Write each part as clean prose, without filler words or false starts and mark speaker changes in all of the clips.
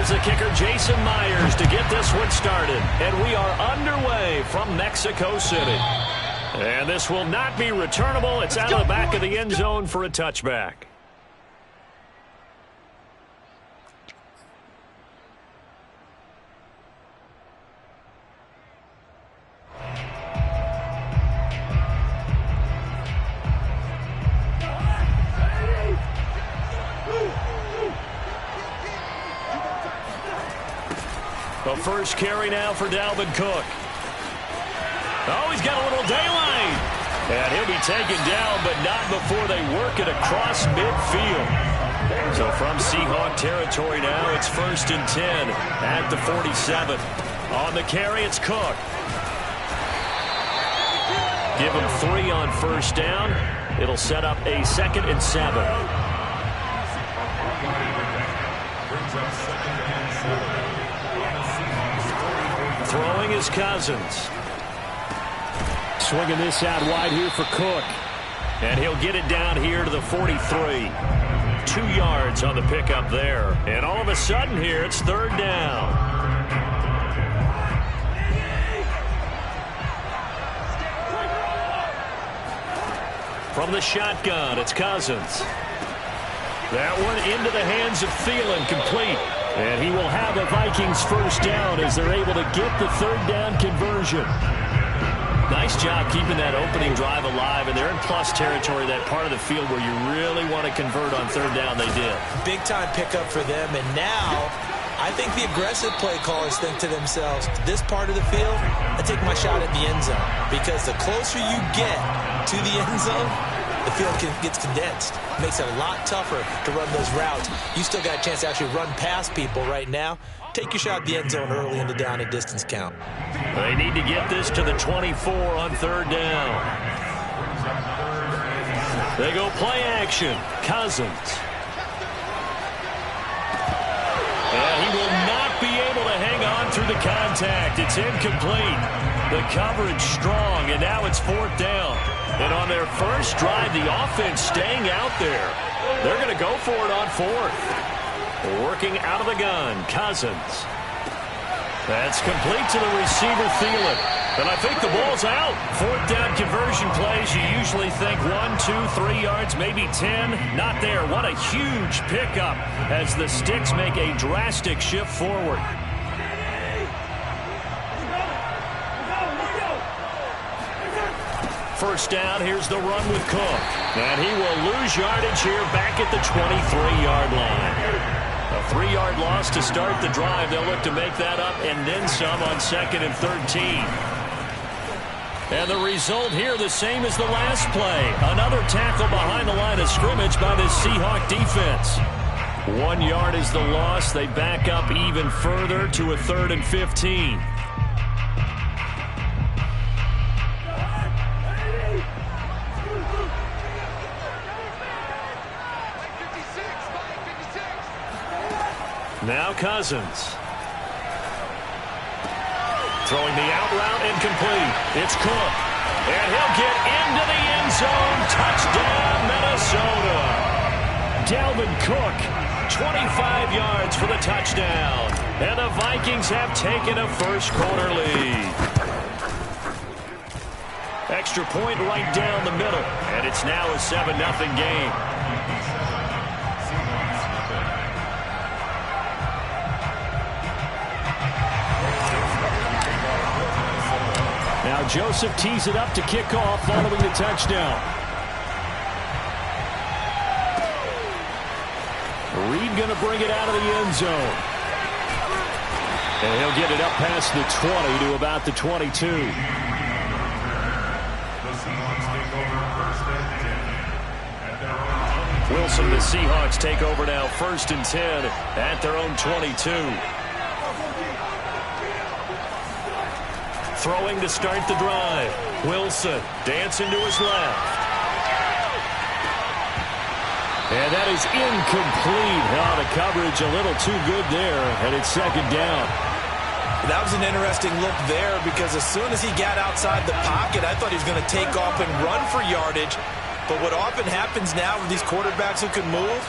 Speaker 1: Here's the kicker, Jason Myers, to get this one started. And we are underway from Mexico City. And this will not be returnable. It's out of the back of the end zone for a touchback. The first carry now for Dalvin Cook. Oh, he's got a little daylight. And he'll be taken down, but not before they work it across midfield. So from Seahawk territory now, it's 1st and 10 at the 47. On the carry, it's Cook. Give him 3 on first down. It'll set up a 2nd and 7. Throwing is Cousins. Swinging this out wide here for Cook. And he'll get it down here to the 43. 2 yards on the pickup there. And all of a sudden here, it's 3rd down. From the shotgun, it's Cousins. That one into the hands of Thielen, complete. And he will have a Vikings first down as they're able to get the 3rd down conversion. Nice job keeping that opening drive alive, and they're in plus territory, that part of the field where you really want to convert on 3rd down. They did. Big-time pickup for them, and now I think the aggressive play callers think to themselves, this part of the field, I take my shot at the end zone, because the closer you get to the end zone, the field gets condensed. Makes it a lot tougher to run those routes. You still got a chance to actually run past people right now. Take your shot at the end zone early in the down and distance count. They need to get this to the 24 on 3rd down. They go play action. Cousins. And he will not be able to hang on through the contact. It's incomplete. The coverage strong, and now it's 4th down. And on their first drive, the offense staying out there. They're going to go for it on 4th. Working out of the gun, Cousins. That's complete to the receiver, Thielen. And I think the ball's out. 4th down conversion plays, you usually think 1, 2, 3 yards, maybe 10. Not there. What a huge pickup as the Sticks make a drastic shift forward. First down, here's the run with Cook. And he will lose yardage here back at the 23-yard line. A 3-yard loss to start the drive. They'll look to make that up and then some on 2nd and 13. And the result here the same as the last play. Another tackle behind the line of scrimmage by the Seahawk defense. 1 yard is the loss. They back up even further to a 3rd and 15. Now Cousins. Throwing the out route incomplete. It's Cook. And he'll get into the end zone. Touchdown, Minnesota. Dalvin Cook, 25 yards for the touchdown. And the Vikings have taken a first-quarter lead. Extra point right down the middle. And it's now a 7-0 game. Now Joseph tees it up to kick off following the touchdown. Reed going to bring it out of the end zone. And he'll get it up past the 20 to about the 22. Wilson, the Seahawks take over now 1st and 10 at their own 22. Throwing to start the drive. Wilson dancing to his left. And that is incomplete. Oh, the coverage a little too good there, and it's 2nd down. That was an interesting look there because as soon as he got outside the pocket, I thought he was going to take off and run for yardage. But what often happens now with these quarterbacks who can move,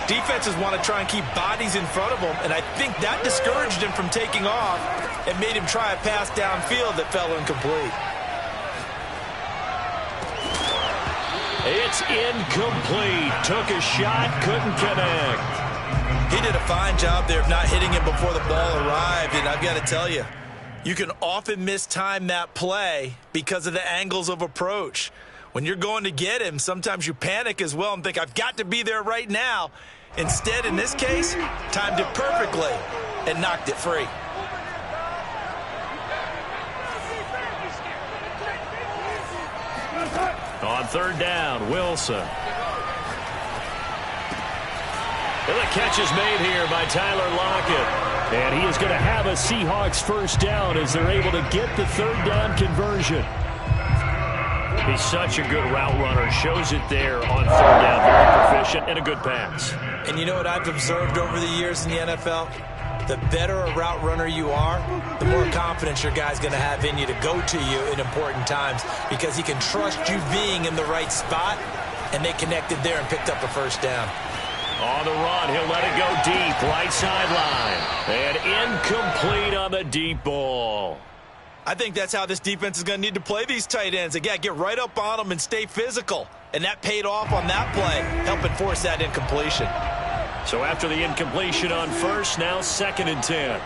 Speaker 2: Defenses want to try and keep bodies in front of them, and I think that discouraged him from taking off and made him try a pass downfield that fell incomplete.
Speaker 1: It's incomplete. Took a shot, couldn't connect.
Speaker 2: He did a fine job there of not hitting him before the ball arrived, and I've got to tell you, you can often mistime that play because of the angles of approach. When you're going to get him, sometimes you panic as well and think, I've got to be there right now. Instead, in this case, timed it perfectly and knocked it free.
Speaker 1: On third down, Wilson. And the catch is made here by Tyler Lockett. And he is going to have a Seahawks first down as they're able to get the third down conversion. He's such a good route runner. Shows it there on third down. Very proficient and a good pass.
Speaker 2: And you know what I've observed over the years in the NFL? The better a route runner you are, the more confidence your guy's going to have in you to go to you in important times because he can trust you being in the right spot, and they connected there and picked up a first down.
Speaker 1: On the run, he'll let it go deep, right sideline. And incomplete on the deep ball.
Speaker 2: I think that's how this defense is going to need to play these tight ends. Again, get right up on them and stay physical. And that paid off on that play, helping force that incompletion.
Speaker 1: So after the incompletion on first, now 2nd and 10.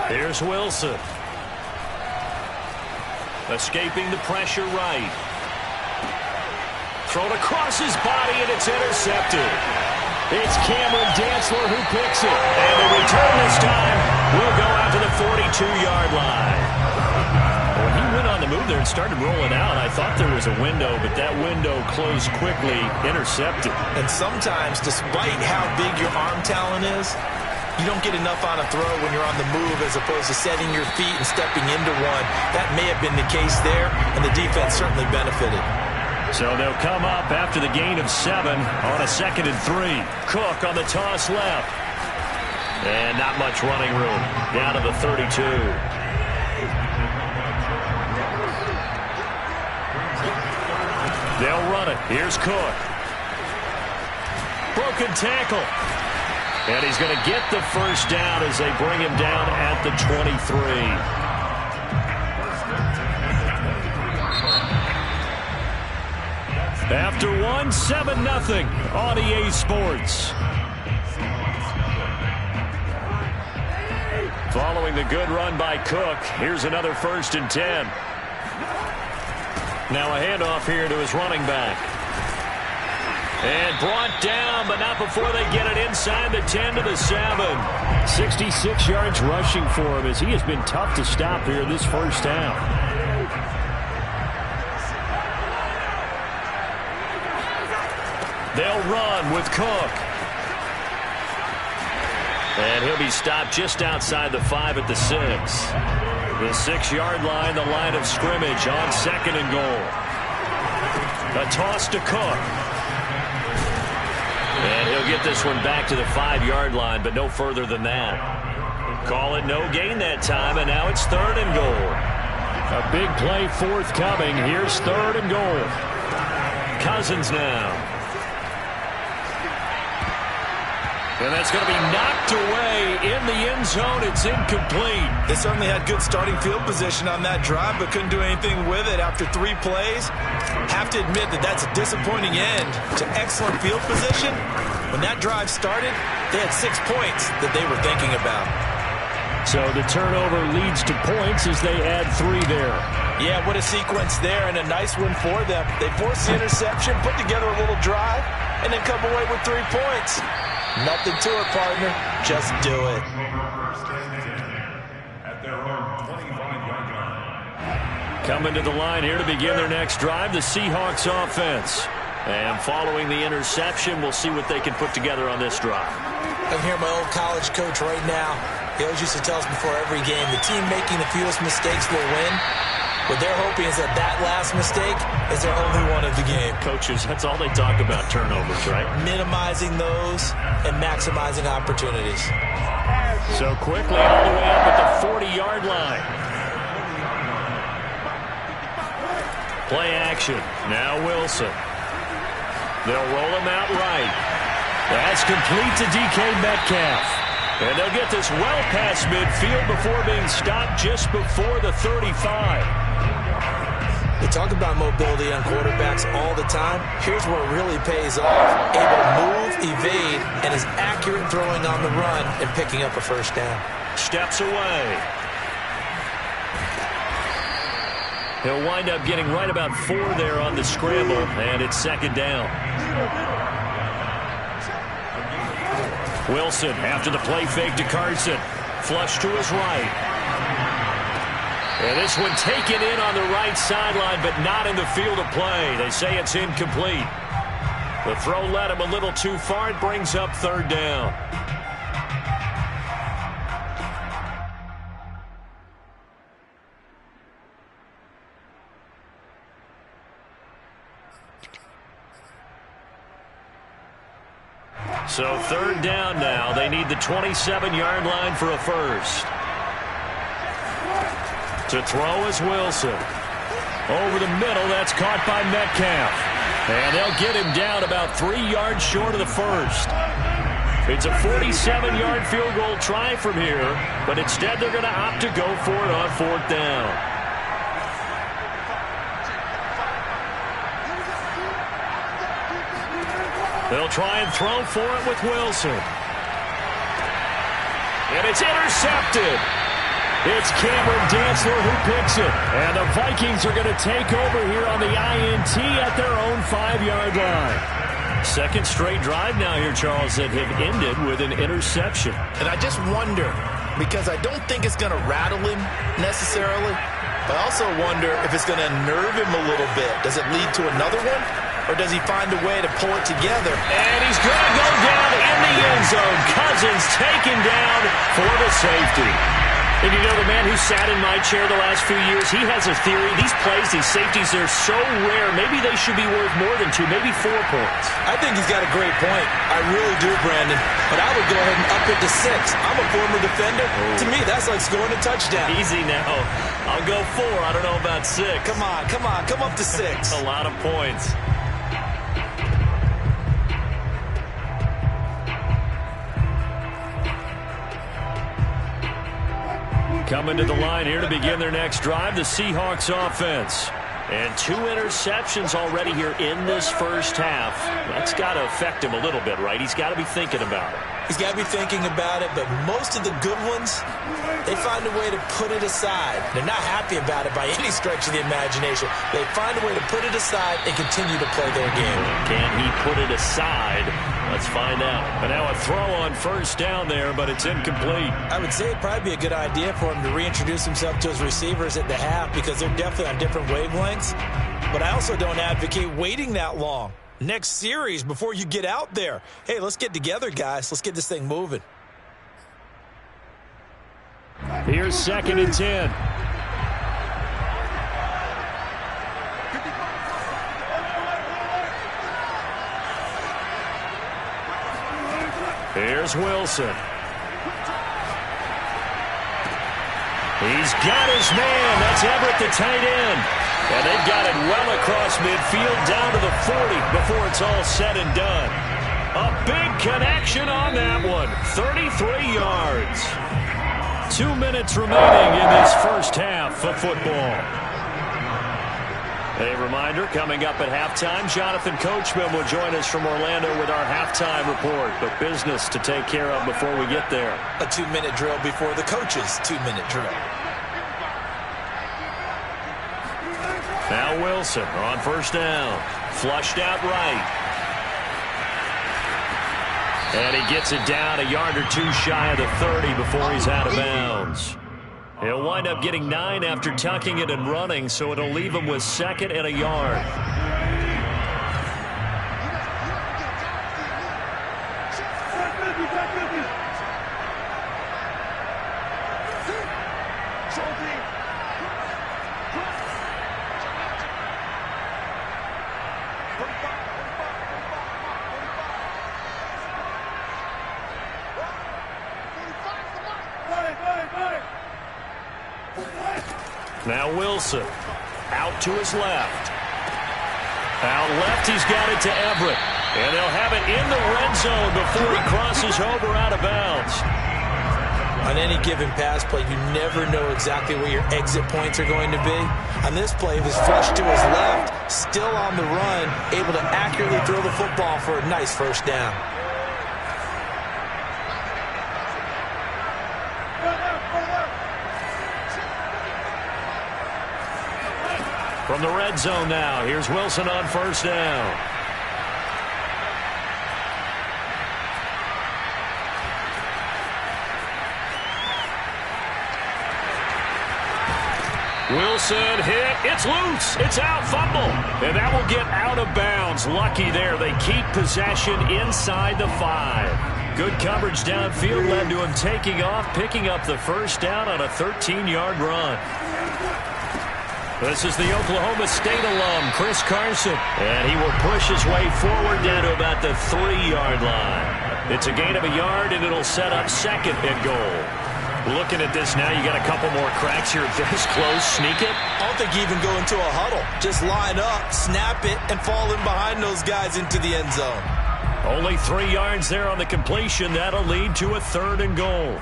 Speaker 1: Here's Wilson. Escaping the pressure right. Thrown across his body, and it's intercepted. It's Cameron Dantzler who picks it. And the return this time will go out to the 42-yard line. When he went on the move there and started rolling out, I thought there was a window, but that window closed quickly, intercepted.
Speaker 2: And sometimes, despite how big your arm talent is, you don't get enough on a throw when you're on the move as opposed to setting your feet and stepping into one. That may have been the case there, and the defense certainly benefited.
Speaker 1: So they'll come up after the gain of 7 on a 2nd and 3. Cook on the toss left. And not much running room. Down to the 32. They'll run it. Here's Cook. Broken tackle. And he's going to get the first down as they bring him down at the 23. After 7-0 on EA Sports. Following the good run by Cook, here's another 1st and 10. Now a handoff here to his running back. And brought down, but not before they get it inside the 10 to the 7. 66 yards rushing for him as he has been tough to stop here this first down. They'll run with Cook. And he'll be stopped just outside the 5 at the 6. The 6-yard line, the line of scrimmage on 2nd and goal. A toss to Cook. And he'll get this one back to the 5-yard line, but no further than that. Call it no gain that time, and now it's 3rd and goal. A big play forthcoming. Here's 3rd and goal. Cousins now. And that's going to be knocked away in the end zone. It's incomplete.
Speaker 2: They certainly had good starting field position on that drive, but couldn't do anything with it after 3 plays. Have to admit that that's a disappointing end to excellent field position. When that drive started, they had 6 points that they were thinking about.
Speaker 1: So the turnover leads to points as they add 3 there.
Speaker 2: Yeah, what a sequence there, and a nice one for them. They forced the interception, put together a little drive, and then come away with 3 points. Nothing to it, partner. Just do it.
Speaker 1: Coming to the line here to begin their next drive, the Seahawks offense. And following the interception, we'll see what they can put together on this drive.
Speaker 2: I'm here, my old college coach right now. He always used to tell us before every game, the team making the fewest mistakes will win. What they're hoping is that that last mistake is their only one of the game.
Speaker 1: Coaches, that's all they talk about, turnovers, right?
Speaker 2: Minimizing those and maximizing opportunities.
Speaker 1: So quickly all the way up at the 40-yard line. Play action. Now Wilson. They'll roll him out right. That's complete to DK Metcalf. And they'll get this well past midfield before being stopped just before the 35.
Speaker 2: They talk about mobility on quarterbacks all the time. Here's where it really pays off. Able to move, evade, and is accurate throwing on the run and picking up a first down.
Speaker 1: Steps away. He'll wind up getting right about 4 there on the scramble, and it's second down. Wilson after the play fake to Carson. Flush to his right. And this one taken in on the right sideline, but not in the field of play. They say it's incomplete. The throw led him a little too far. It brings up third down. So third down now. They need the 27-yard line for a first. To throw is Wilson. Over the middle, that's caught by Metcalf. And they'll get him down about 3 yards short of the first. It's a 47-yard field goal try from here, but instead they're going to opt to go for it on fourth down. They'll try and throw for it with Wilson. And it's intercepted. It's Cameron Dantzler who picks it. And the Vikings are going to take over here on the INT at their own 5-yard line. Second straight drive now here, Charles, that have ended with an interception.
Speaker 2: And I just wonder, because I don't think it's going to rattle him necessarily, but I also wonder if it's going to unnerve him a little bit. Does it lead to another one? Or does he find a way to pull it together?
Speaker 1: And he's going to go down in the end zone. Cousins taken down for the safety. And you know, the man who sat in my chair the last few years, he has a theory. These plays, these safeties, they're so rare. Maybe they should be worth more than 2, maybe 4 points.
Speaker 2: I think he's got a great point. I really do, Brandon. But I would go ahead and up it to 6. I'm a former defender. Oh. To me, that's like scoring a touchdown.
Speaker 1: Easy now. I'll go 4. I don't know about 6.
Speaker 2: Come on. Come up to 6.
Speaker 1: A lot of points. Coming to the line here to begin their next drive, the Seahawks offense. And 2 interceptions already here in this first half. That's got to affect him a little bit, right? He's got to be thinking about it.
Speaker 2: He's got to be thinking about it, but most of the good ones, they find a way to put it aside. They're not happy about it by any stretch of the imagination. They find a way to put it aside and continue to play their game.
Speaker 1: Can he put it aside? Let's find out. And now a throw on first down there, but it's incomplete.
Speaker 2: I would say it'd probably be a good idea for him to reintroduce himself to his receivers at the half because they're definitely on different wavelengths. But I also don't advocate waiting that long. Next series before you get out there. Hey, let's get together, guys. Let's get this thing moving.
Speaker 1: Here's 2nd and 10. Here's Wilson. He's got his man. That's Everett, the tight end. And they've got it well across midfield down to the 40 before it's all said and done. A big connection on that one. 33 yards. 2 minutes remaining in this first half of football. A reminder, coming up at halftime, Jonathan Coachman will join us from Orlando with our halftime report. But business to take care of before we get there.
Speaker 2: A 2-minute drill before the coach's 2-minute drill.
Speaker 1: Now Wilson on first down. Flushed out right. And he gets it down a yard or 2 shy of the 30 before he's out of bounds. He'll wind up getting 9 after tucking it and running, so it'll leave him with 2nd and a yard. Now Wilson out to his left. Out left, he's got it to Everett. And they'll have it in the red zone before he crosses over out of bounds.
Speaker 2: On any given pass play, you never know exactly where your exit points are going to be. On this play, it was flushed to his left, still on the run, able to accurately throw the football for a nice first down.
Speaker 1: From the red zone now, here's Wilson on first down. Wilson hit. It's loose. It's out. Fumble. And that will get out of bounds. Lucky there. They keep possession inside the 5. Good coverage downfield led to him taking off, picking up the first down on a 13-yard run. This is the Oklahoma State alum, Chris Carson. And he will push his way forward down to about the 3-yard line. It's a gain of a yard, and it'll set up second and goal. Looking at this now, you got a couple more cracks here this close. Sneak it.
Speaker 2: I don't think you even go into a huddle. Just line up, snap it, and fall in behind those guys into the end zone.
Speaker 1: Only 3 yards there on the completion. That'll lead to a 3rd and goal.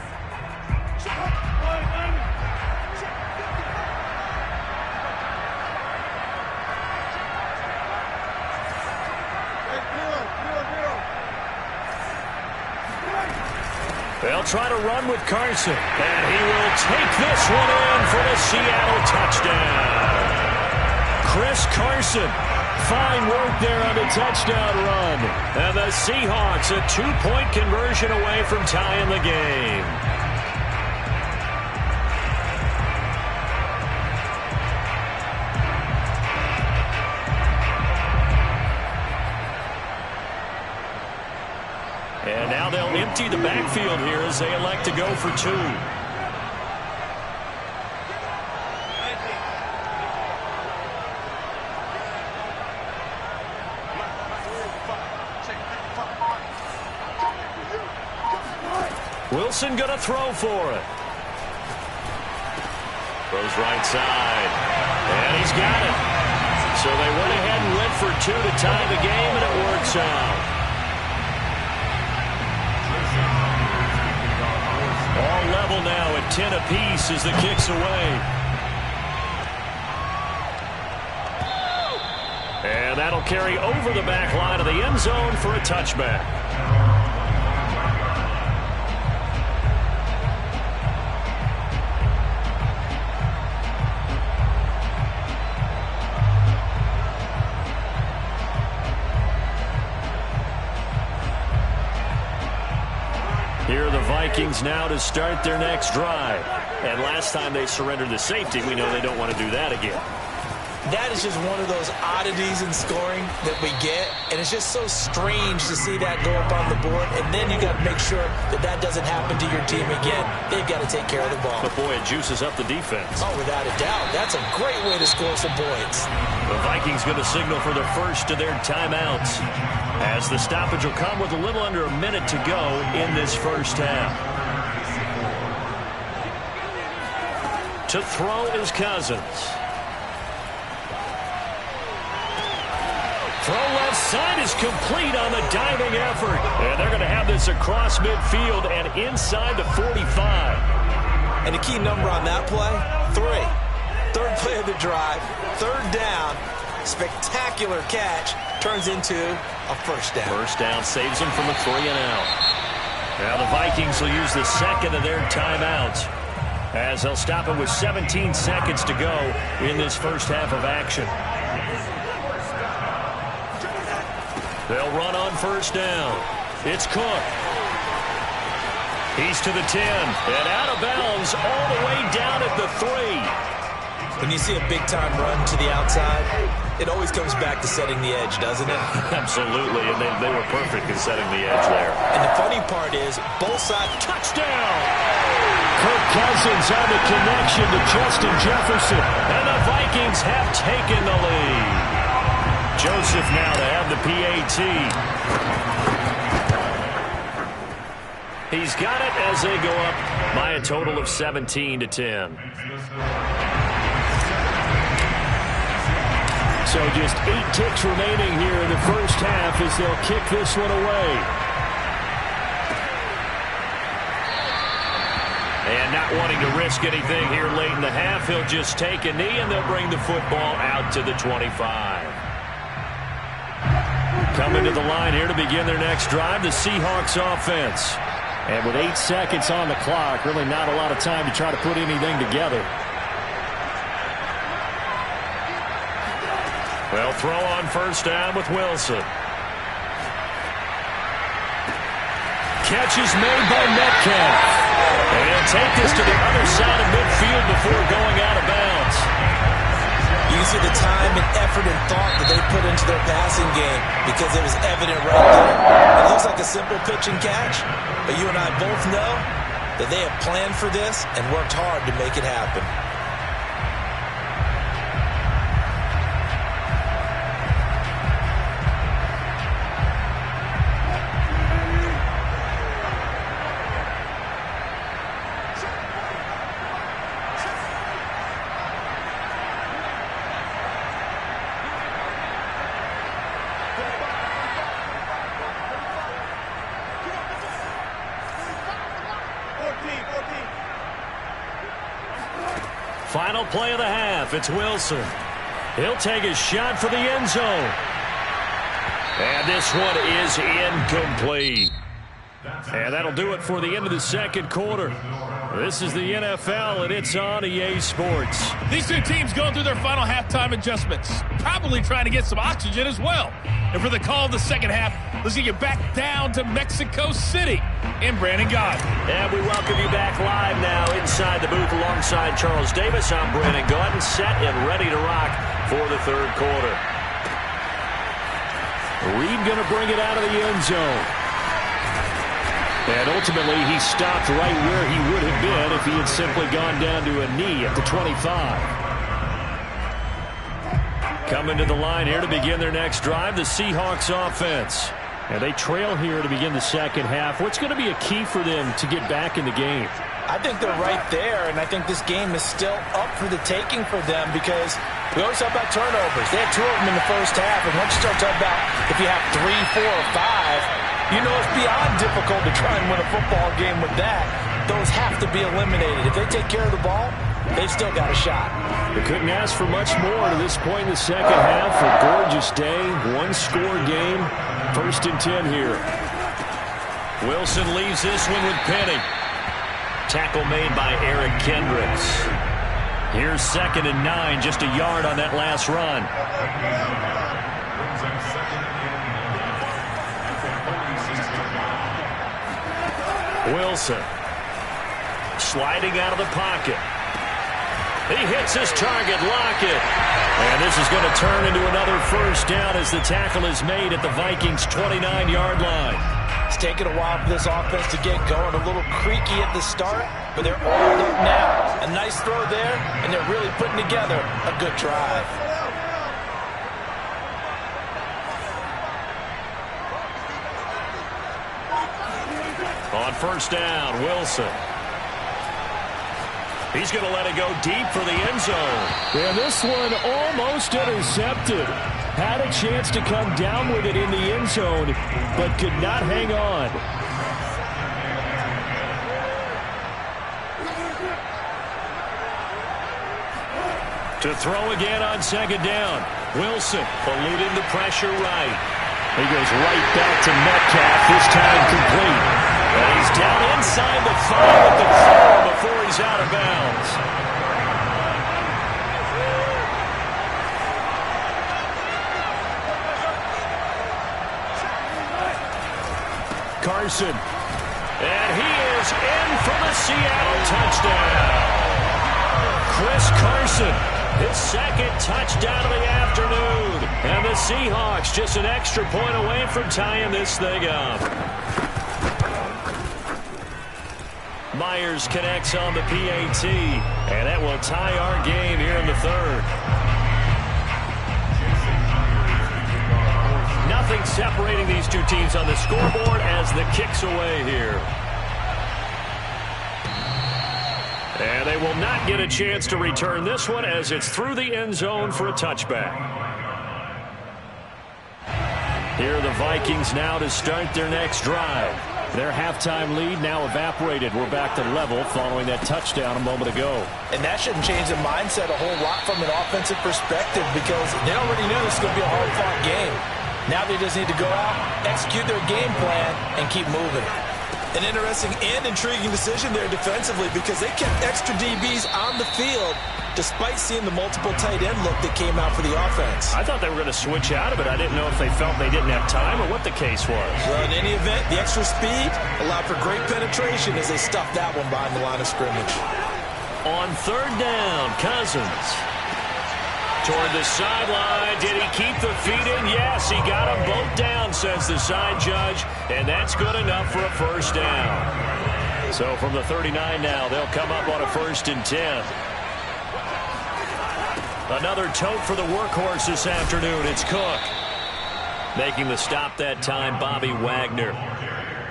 Speaker 1: They'll try to run with Carson, and he will take this one in for the Seattle touchdown. Chris Carson, fine work there on the touchdown run. And the Seahawks a 2-point conversion away from tying the game. And now they'll empty the backfield here as they elect to go for 2. Wilson going to throw for it. Throws right side. And he's got it. So they went ahead and went for 2 to tie the game, and it works out. All level now at 10 apiece as the kick's away. And that'll carry over the back line of the end zone for a touchback. Here are the Vikings now to start their next drive. And last time they surrendered the safety, we know they don't want to do that again.
Speaker 2: That is just one of those oddities in scoring that we get, and it's just so strange to see that go up on the board, and then you got to make sure that that doesn't happen to your team again. They've got to take care of the ball.
Speaker 1: But boy, it juices up the defense.
Speaker 2: Oh, without a doubt. That's a great way to score some points.
Speaker 1: The Vikings going to signal for the first of their timeouts, as the stoppage will come with a little under a minute to go in this first half. To throw is Cousins. Throw left side is complete on the diving effort. And they're going to have this across midfield and inside the 45.
Speaker 2: And the key number on that play, 3. Third play of the drive, 3rd down, spectacular catch, turns into a first down.
Speaker 1: First down saves them from a 3 and out. Now the Vikings will use the second of their timeouts, as they'll stop it with 17 seconds to go in this first half of action. They'll run on first down. It's Cook. He's to the 10 and out of bounds all the way down at the 3.
Speaker 2: When you see a big-time run to the outside, it always comes back to setting the edge, doesn't it?
Speaker 1: Absolutely, and they were perfect in setting the edge there.
Speaker 2: And the funny part is, both sides...
Speaker 1: Touchdown! Kirk Cousins on the connection to Justin Jefferson. And the Vikings have taken the lead. Joseph now to have the PAT. He's got it as they go up by a total of 17-10. So just 8 ticks remaining here in the first half as they'll kick this one away. And not wanting to risk anything here late in the half, he'll just take a knee and they'll bring the football out to the 25. Coming to the line here to begin their next drive, the Seahawks offense. And with 8 seconds on the clock, really not a lot of time to try to put anything together. Well, throw on first down with Wilson. Catch is made by Metcalf. And he'll take this to the other side of midfield before going out of bounds.
Speaker 2: You can see the time and effort and thought that they put into their passing game because it was evident right there. It looks like a simple pitch and catch, but you and I both know that they have planned for this and worked hard to make it happen.
Speaker 1: Final play of the half. It's Wilson. He'll take a shot for the end zone. And this one is incomplete. And that'll do it for the end of the second quarter. This is the NFL, and it's on EA Sports.
Speaker 3: These two teams going through their final halftime adjustments. Probably trying to get some oxygen as well. And for the call of the second half, let's get you back down to Mexico City in Brandon Gott.
Speaker 1: And we welcome you back live now inside the booth alongside Charles Davis. I'm Brandon Gott, set and ready to rock for the third quarter. Reed going to bring it out of the end zone. And ultimately, he stopped right where he would have been if he had simply gone down to a knee at the 25. Coming to the line here to begin their next drive, the Seahawks offense. And they trail here to begin the second half. What's going to be a key for them to get back in the game?
Speaker 4: I think they're right there, and I think this game is still up for the taking for them because we always talk about turnovers. They had 2 of them in the first half, and once you start talking about if you have 3, 4, or 5, you know it's beyond difficult to try and win a football game with that. Those have to be eliminated. If they take care of the ball, they've still got a shot.
Speaker 1: They couldn't ask for much more to this point in the second half. A gorgeous day, 1-score game. 1st and 10 here. Wilson leaves this one with Penny. Tackle made by Eric Kendricks. Here's 2nd and 9, just a yard on that last run. Wilson sliding out of the pocket. He hits his target, Lockett. And this is going to turn into another first down as the tackle is made at the Vikings' 29-yard line.
Speaker 4: It's taken a while for this offense to get going. A little creaky at the start, but they're all up now. A nice throw there, and they're really putting together a good drive.
Speaker 1: On first down, Wilson. He's going to let it go deep for the end zone. And this one almost intercepted. Had a chance to come down with it in the end zone, but could not hang on. To throw again on 2nd down. Wilson eluding the pressure right. He goes right back to Metcalf, this time complete. And he's down inside the 5 at the 4 before he's out of bounds. Carson. And he is in for the Seattle touchdown. Chris Carson, his 2nd touchdown of the afternoon. And the Seahawks just an extra point away from tying this thing up. Myers connects on the PAT, and that will tie our game here in the 3rd. Nothing separating these two teams on the scoreboard as the kick's away here. And they will not get a chance to return this one as it's through the end zone for a touchback. Here are the Vikings now to start their next drive. Their halftime lead now evaporated. We're back to level following that touchdown a moment ago.
Speaker 4: And that shouldn't change the mindset a whole lot from an offensive perspective because they already knew this was going to be a hard-fought game. Now they just need to go out, execute their game plan, and keep moving.
Speaker 2: An interesting and intriguing decision there defensively because they kept extra DBs on the field despite seeing the multiple tight end look that came out for the offense.
Speaker 1: I thought they were going to switch out of it. I didn't know if they felt they didn't have time or what the case was.
Speaker 2: Well, in any event, the extra speed allowed for great penetration as they stuffed that one behind the line of scrimmage.
Speaker 1: On third down, Cousins. Toward the sideline. Did he keep the feet in? Yes, he got them both down, says the side judge, and that's good enough for a first down. So from the 39 now, they'll come up on a 1st and 10. Another tote for the workhorse this afternoon. It's Cook. Making the stop that time, Bobby Wagner.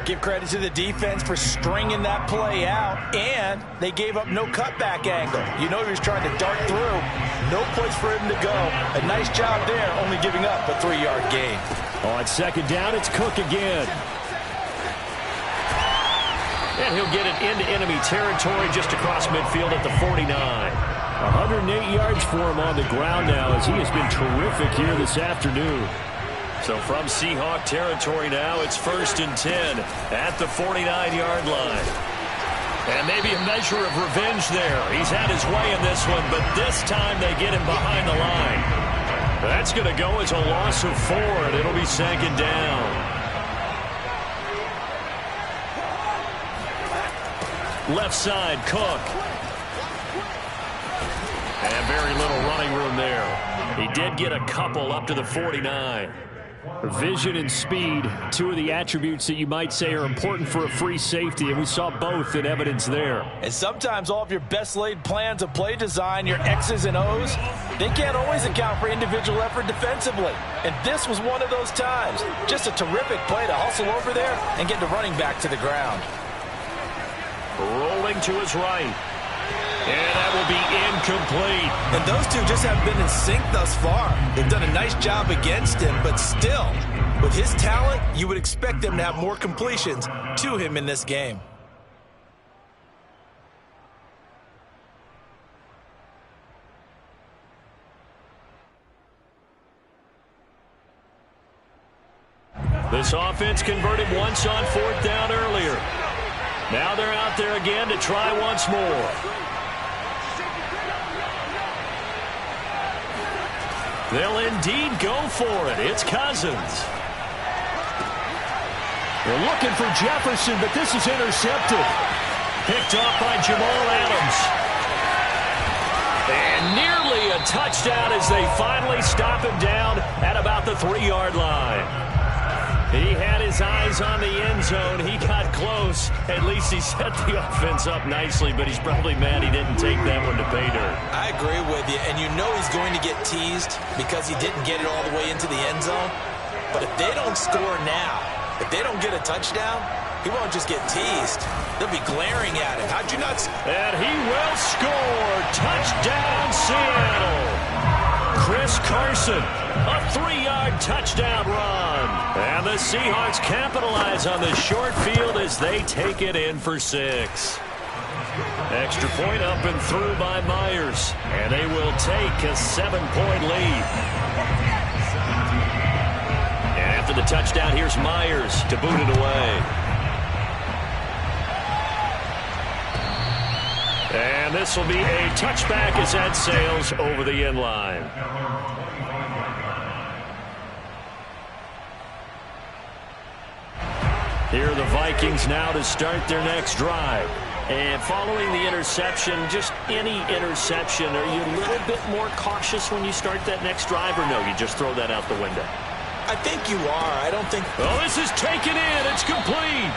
Speaker 4: Give credit to the defense for stringing that play out, and they gave up no cutback angle. You know he was trying to dart through. No place for him to go. A nice job there, only giving up a 3-yard gain.
Speaker 1: On 2nd down, it's Cook again. And he'll get it into enemy territory just across midfield at the 49. 108 yards for him on the ground now as he has been terrific here this afternoon. So from Seahawk territory now, it's 1st and 10 at the 49-yard line. And maybe a measure of revenge there. He's had his way in this one, but this time they get him behind the line. That's going to go as a loss of 4, and it'll be 2nd down. Left side, Cook. And very little running room there. He did get a couple up to the 49. Vision and speed, 2 of the attributes that you might say are important for a free safety, and we saw both in evidence there.
Speaker 4: And sometimes all of your best laid plans of play design, your X's and O's, they can't always account for individual effort defensively. And this was one of those times. Just a terrific play to hustle over there and get the running back to the ground.
Speaker 1: Rolling to his right. And that will be incomplete.
Speaker 2: And those two just haven't been in sync thus far. They've done a nice job against him, but still, with his talent, you would expect them to have more completions to him in this game.
Speaker 1: This offense converted once on 4th down earlier. Now they're out there again to try once more. They'll indeed go for it. It's Cousins. They're looking for Jefferson, but this is intercepted. Picked off by Jamal Adams. And nearly a touchdown as they finally stop him down at about the 3-yard line. He had his eyes on the end zone. He got close. At least he set the offense up nicely, but he's probably mad he didn't take that one to pay dirt.
Speaker 2: I agree with you, and you know he's going to get teased because he didn't get it all the way into the end zone. But if they don't score now, if they don't get a touchdown, he won't just get teased. They'll be glaring at him. How'd you not?
Speaker 1: And he will score. Touchdown, Seattle. Chris Carson, a 3-yard touchdown run. And the Seahawks capitalize on the short field as they take it in for 6. Extra point up and through by Myers. And they will take a 7-point lead. And after the touchdown, here's Myers to boot it away. And this will be a touchback as that sails over the end line. Here are the Vikings now to start their next drive. And following the interception, just any interception, are you a little bit more cautious when you start that next drive, or no, you just throw that out the window?
Speaker 2: I think you are. I don't think...
Speaker 1: Oh, this is taken in. It's complete.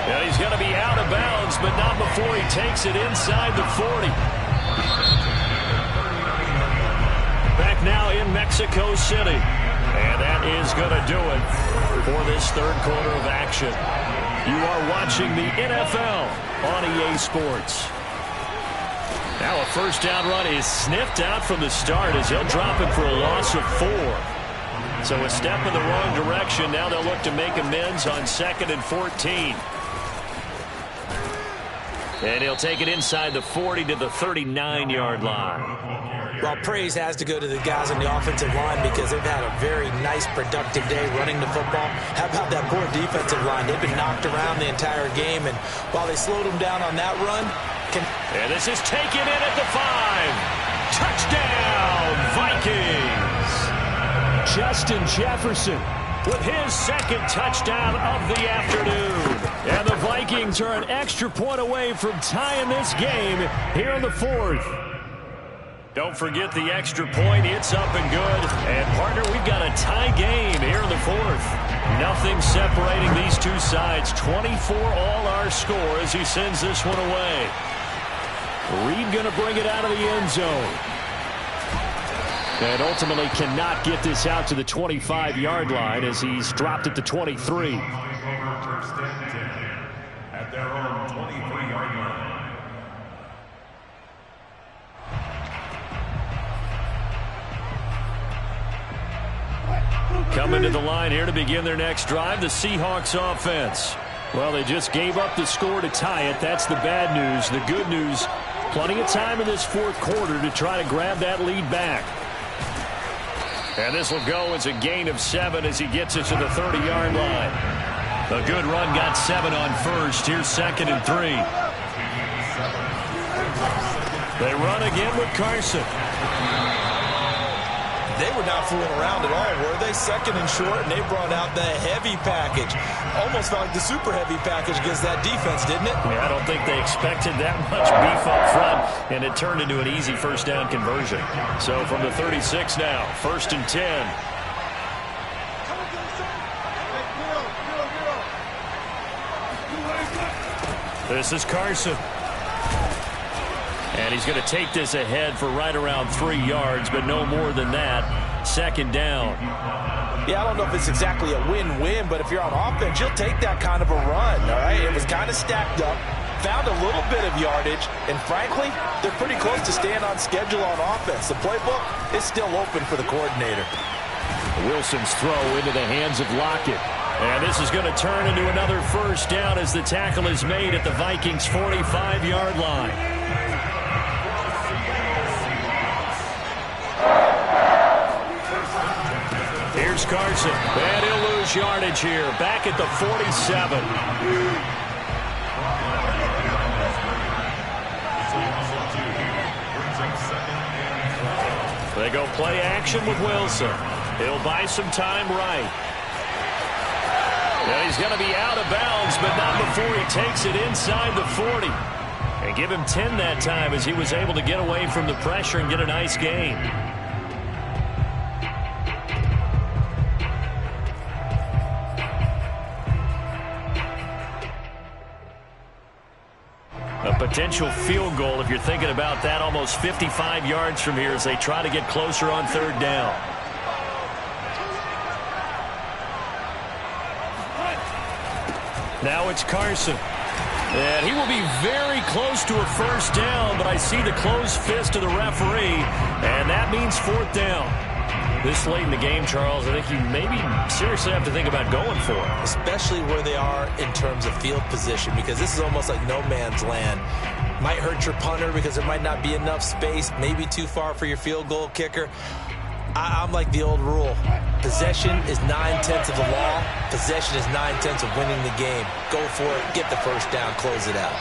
Speaker 1: Yeah, he's going to be out of bounds, but not before he takes it inside the 40. Back now in Mexico City. And that is going to do it for this 3rd quarter of action. You are watching the NFL on EA Sports. Now a 1st down run is sniffed out from the start as he'll drop it for a loss of 4. So a step in the wrong direction. Now they'll look to make amends on 2nd and 14. And he'll take it inside the 40 to the 39-yard line.
Speaker 4: Well, praise has to go to the guys on the offensive line because they've had a very nice, productive day running the football. How about that poor defensive line? They've been knocked around the entire game, and while they slowed them down on that run...
Speaker 1: And this is taken in at the 5. Touchdown, Vikings! Justin Jefferson with his 2nd touchdown of the afternoon. And the Vikings are an extra point away from tying this game here in the 4th. Don't forget the extra point. It's up and good. And, partner, we've got a tie game here in the 4th. Nothing separating these two sides. 24 all our score as he sends this one away. Reed going to bring it out of the end zone. And ultimately cannot get this out to the 25-yard line as he's dropped at the 23.
Speaker 5: At their own 23-yard line.
Speaker 1: Coming to the line here to begin their next drive, the Seahawks offense. Well, they just gave up the score to tie it. That's the bad news. The good news, plenty of time in this 4th quarter to try to grab that lead back. And this will go as a gain of 7 as he gets it to the 30-yard line. A good run got 7 on first. Here's 2nd and 3. They run again with Carson.
Speaker 2: They were not fooling around at all, were they? 2nd and short, and they brought out the heavy package. Almost felt like the super heavy package against that defense, didn't it?
Speaker 1: Yeah, I don't think they expected that much beef up front, and it turned into an easy 1st down conversion. So from the 36 now, 1st and 10. This is Carson. And he's going to take this ahead for right around 3 yards, but no more than that. 2nd down.
Speaker 4: Yeah, I don't know if it's exactly a win-win, but if you're on offense, you'll take that kind of a run, all right? It was kind of stacked up, found a little bit of yardage, and frankly, they're pretty close to staying on schedule on offense. The playbook is still open for the coordinator.
Speaker 1: Wilson's throw into the hands of Lockett. And this is going to turn into another 1st down as the tackle is made at the Vikings' 45-yard line. Here's Carson. And he'll lose yardage here. Back at the 47. They go play action with Wilson. He'll buy some time right. And he's going to be out of bounds, but not before he takes it inside the 40. And give him 10 that time as he was able to get away from the pressure and get a nice gain. A potential field goal, if you're thinking about that, almost 55 yards from here as they try to get closer on 3rd down. Now it's Carson. And he will be very close to a 1st down, but I see the closed fist of the referee, and that means 4th down. This late in the game, Charles, I think you maybe seriously have to think about going for it.
Speaker 4: Especially where they are in terms of field position, because this is almost like no man's land. Might hurt your punter because there might not be enough space, maybe too far for your field goal kicker. I'm like the old rule. Possession is 9/10 of the law. Possession is 9/10 of winning the game. Go for it, get the 1st down, close it out.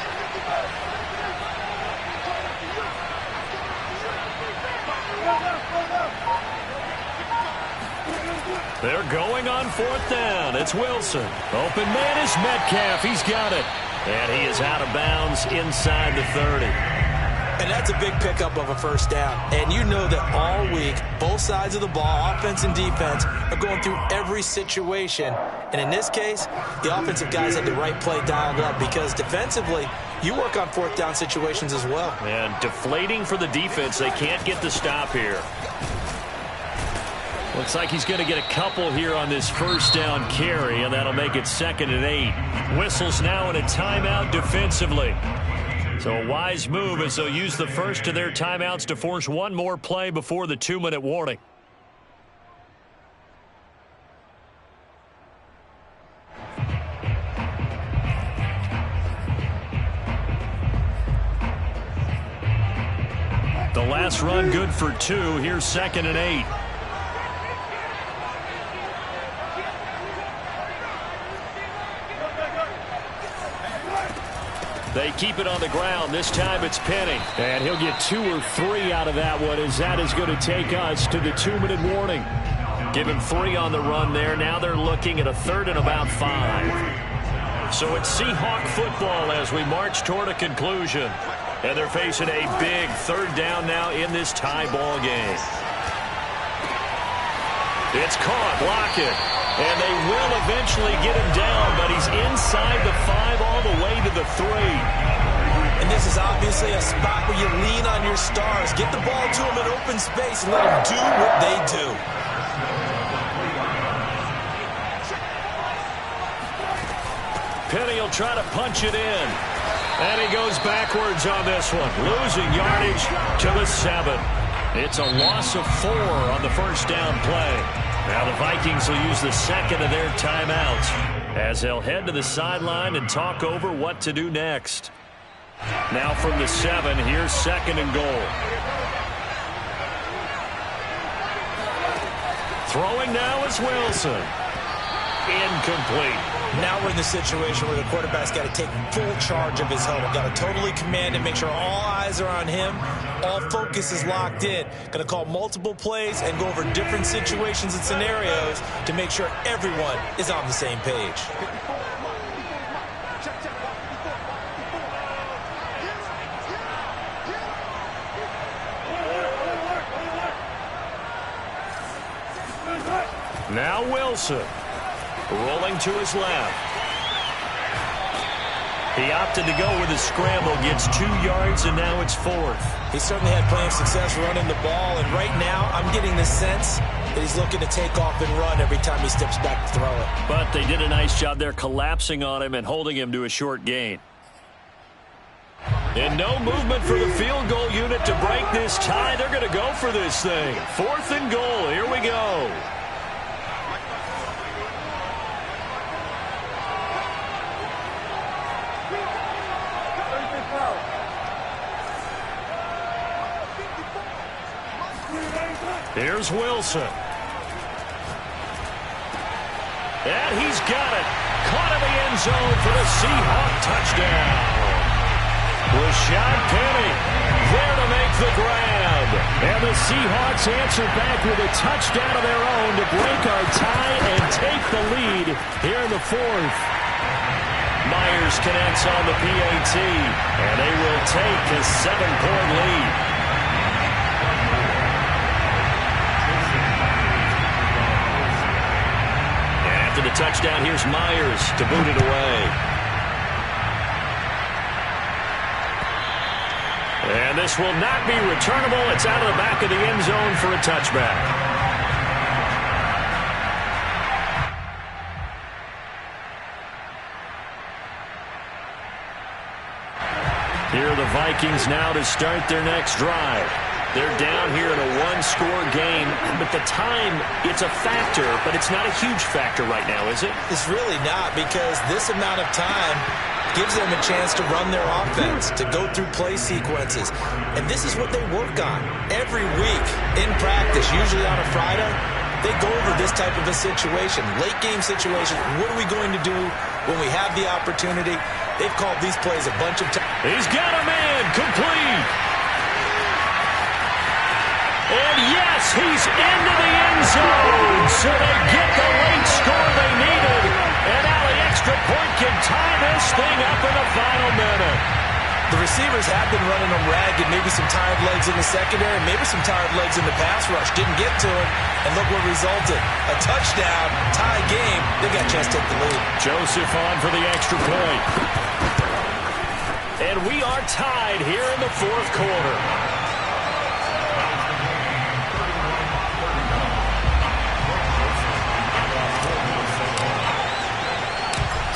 Speaker 1: They're going on 4th down. It's Wilson. Open man is Metcalf. He's got it. And he is out of bounds inside the 30.
Speaker 4: And that's a big pickup of a 1st down. And you know that all week, both sides of the ball, offense and defense, are going through every situation. And in this case, the offensive guys had the right play dialed up because defensively, you work on 4th down situations as well.
Speaker 1: And deflating for the defense. They can't get the stop here. Looks like he's going to get a couple here on this 1st down carry, and that'll make it 2nd and 8. Whistles now in a timeout defensively. So a wise move as they'll use the first of their timeouts to force one more play before the 2-minute warning. Last run good for 2. Here's 2nd and 8. They keep it on the ground. This time it's Penny. And he'll get 2 or 3 out of that one, as that is going to take us to the 2-minute warning. Give him 3 on the run there. Now they're looking at a 3rd and about 5. So it's Seahawk football as we march toward a conclusion. And they're facing a big 3rd down now in this tie ball game. It's caught. Block it. And they will eventually get him down, but he's inside the 5 all the way to the 3.
Speaker 4: And this is obviously a spot where you lean on your stars. Get the ball to them in open space and let them do what they do.
Speaker 1: Penny will try to punch it in. And he goes backwards on this one, losing yardage to the 7. It's a loss of 4 on the first down play. Now the Vikings will use the 2nd of their timeouts as they'll head to the sideline and talk over what to do next. Now from the 7, here's 2nd and goal. Throwing now is Wilson. Incomplete.
Speaker 4: Now we're in the situation where the quarterback's got to take full charge of his helmet. Got to totally command and make sure all eyes are on him. All focus is locked in. Going to call multiple plays and go over different situations and scenarios to make sure everyone is on the same page.
Speaker 1: Now Wilson. Rolling to his left. He opted to go with a scramble, gets 2 yards, and now it's 4th.
Speaker 4: He certainly had plenty of success running the ball, and right now I'm getting the sense that he's looking to take off and run every time he steps back to throw it.
Speaker 1: But they did a nice job there collapsing on him and holding him to a short gain. And no movement for the field goal unit to break this tie. They're going to go for this thing. 4th and goal. Here we go. Here's Wilson. And he's got it. Caught in the end zone for the Seahawk touchdown. Rashad Penny there to make the grab. And the Seahawks answer back with a touchdown of their own to break our tie and take the lead here in the 4th. Myers connects on the PAT, and they will take a 7-point lead. After the touchdown, here's Myers to boot it away. And this will not be returnable. It's out of the back of the end zone for a touchback. Here are the Vikings now to start their next drive. They're down here in a 1-score game, but the time, it's a factor, but it's not a huge factor right now, is it?
Speaker 4: It's really not, because this amount of time gives them a chance to run their offense, to go through play sequences. And this is what they work on every week in practice, usually on a Friday. They go over this type of a situation, late game situation. What are we going to do when we have the opportunity? They've called these plays a bunch of times.
Speaker 1: He's got a man, complete. And yes, he's into the end zone. So they get the late score they needed. And now the extra point can tie this thing up in the final minute.
Speaker 4: The receivers have been running them ragged, maybe some tired legs in the secondary, maybe some tired legs in the pass rush. Didn't get to it, and look what resulted. A touchdown, tie game. They got a chance to take the lead.
Speaker 1: Joseph on for the extra point. And we are tied here in the 4th quarter.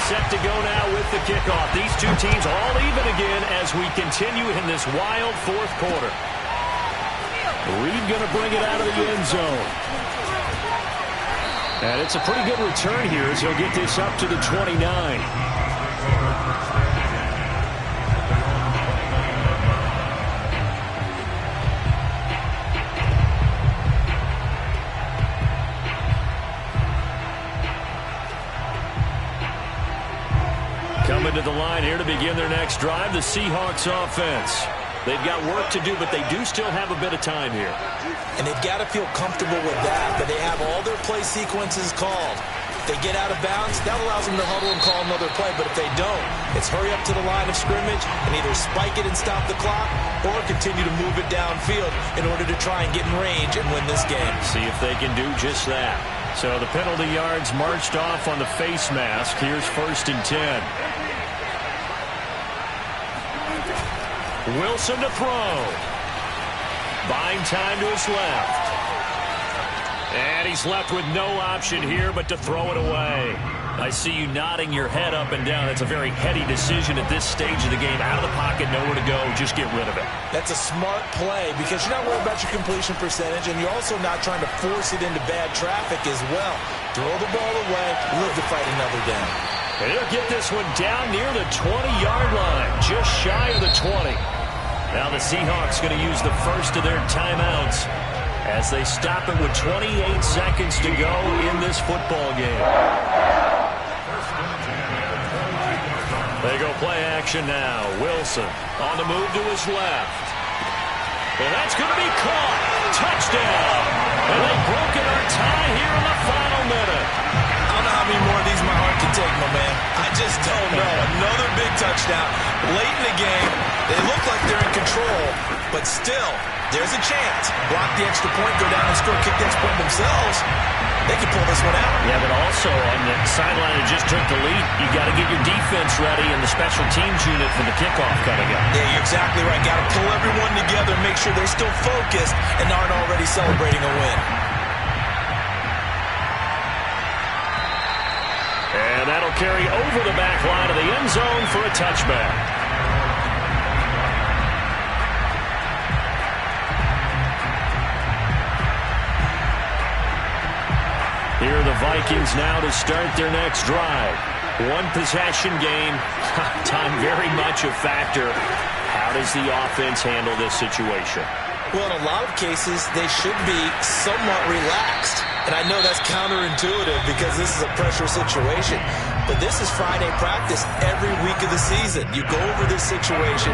Speaker 1: Set to go now with the kickoff. These two teams all even again as we continue in this wild 4th quarter. Reed going to bring it out of the end zone. And it's a pretty good return here as he'll get this up to the 29. begin their next drive, the Seahawks offense. They've got work to do, but they do still have a bit of time here.
Speaker 2: And they've got to feel comfortable with that, but they have all their play sequences called. If they get out of bounds, that allows them to huddle and call another play, but if they don't, it's hurry up to the line of scrimmage and either spike it and stop the clock or continue to move it downfield in order to try and get in range and win this game. See if they can do just that. So the penalty yards marched off on the face mask. Here's 1st and 10. Wilson to throw. Buying time to his left. And he's left with no option here but to throw it away. I see you nodding your head up and down. It's a very heady decision at this stage of the game. Out of the pocket, nowhere to go. Just get rid of it. That's a smart play because you're not worried about your completion percentage, and you're also not trying to force it into bad traffic as well. Throw the ball away, live to fight another down. And he'll get this one down near the 20-yard line, just shy of the 20. Now the Seahawks going to use the first of their timeouts as they stop it with 28 seconds to go in this football game. They go play action now. Wilson on the move to his left. And that's going to be caught. Touchdown. And they've broken our tie here in the final minute. I don't know how many more of these my heart can take, my man. I just don't know. Another big touchdown. Late in the game, they look like they're in control, but still, there's a chance. Block the extra point, go down and score, kick the extra point themselves. They can pull this one out. Yeah, but also on the sideline that just took the lead, you got to get your defense ready and the special teams unit for the kickoff coming up. Yeah, you're exactly right. Got to pull everyone together, make sure they're still focused and aren't already celebrating a win. And that'll carry over the back line of the end zone for a touchback. Here are the Vikings now to start their next drive. One possession game. Time very much a factor. How does the offense handle this situation? Well, in a lot of cases, they should be somewhat relaxed. And I know that's counterintuitive because this is a pressure situation. But this is Friday practice every week of the season. You go over this situation,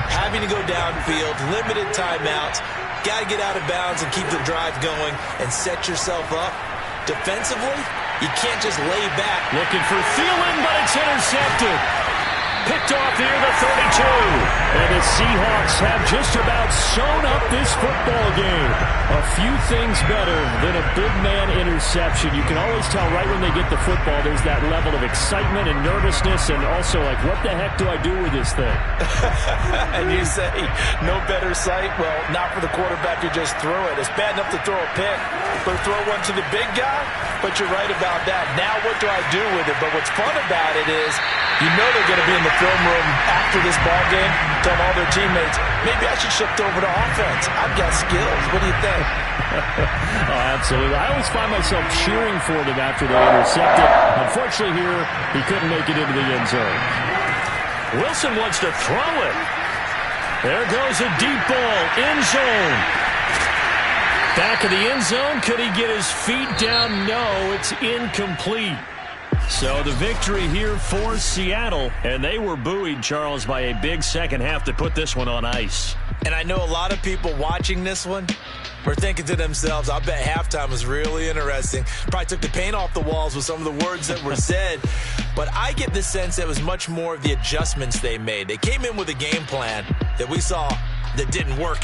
Speaker 2: having to go downfield, limited timeouts, got to get out of bounds and keep the drive going and set yourself up. Defensively, you can't just lay back. Looking for Thielen, but it's intercepted. Picked off here, the 32. And the Seahawks have just about sewn up this football game. A few things better than a big man interception. You can always tell right when they get the football, there's that level of excitement and nervousness and also like, what the heck do I do with this thing? And you say, no better sight? Well, not for the quarterback who just threw it. It's bad enough to throw a pick, but throw one to the big guy? But you're right about that. Now what do I do with it? But what's fun about it is you know they're going to be in the film room after this ball game, tell all their teammates, maybe I should shift over to offense. I've got skills. What do you think? Oh, absolutely. I always find myself cheering for them after they intercept it. Unfortunately here, he couldn't make it into the end zone. Wilson wants to throw it. There goes a deep ball, end zone. Back of the end zone. Could he get his feet down? No, it's incomplete. So the victory here for Seattle, and they were buoyed, Charles, by a big second half to put this one on ice. And I know a lot of people watching this one were thinking to themselves, I bet halftime was really interesting. Probably took the paint off the walls with some of the words that were said. But I get the sense that it was much more of the adjustments they made. They came in with a game plan that we saw that didn't work in